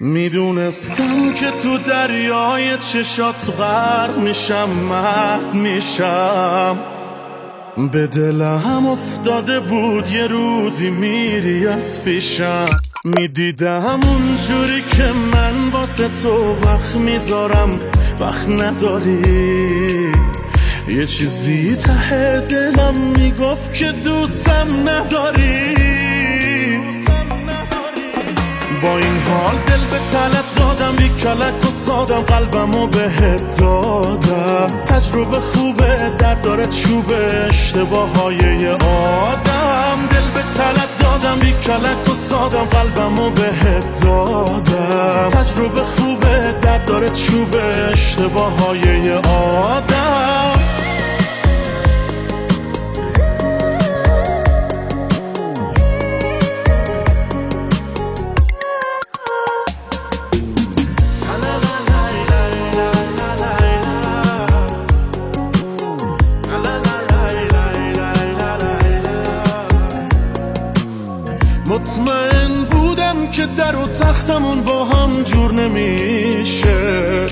میدونستم که تو دریای چشات غرق میشم، مرد میشم. به دلم افتاده بود یه روزی میری از پیشم. میدیدم اونجوری که من واسه تو وقت میذارم، وقت نداری. یه چیزی ته دلم میگفت که دوستم نداری. با این حال دل به طلب دادم، بی کلک و سادم قلبمو بهت دادم. تجربه خوبه، درد داره چوبه، اشتباههای یه آدم. دل به طلب دادم، بی کلک و سادم قلبمو بهت دادم. تجربه خوبه، درد داره چوبه، اشتباههای یه آدم. مطمئن بودم که در و تختمون با هم جور نمیشه.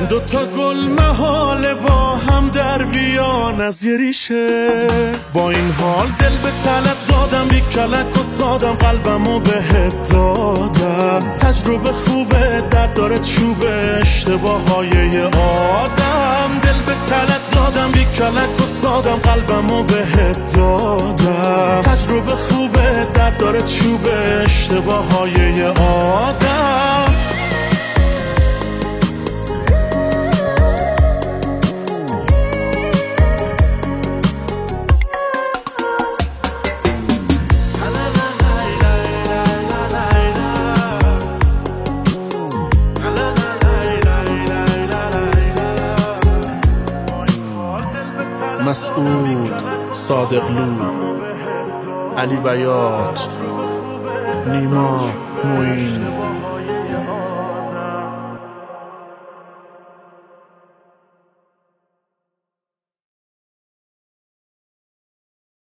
دوتا گل محاله با هم در بیان از یه ریشه. با این حال دل به طلب دادم، بی کلک و سادم قلبمو بهت دادم. تجربه خوبه، درد داره چوبه، اشتباههای یه آدم. دل به طلب دادم، بی کلک و سادم قلبمو بهت دادم. تجربه خوبه، درد داره چوبه، اشتباههای یه آدم. مسعود، صادقلو، علی بیات، نیما، موین.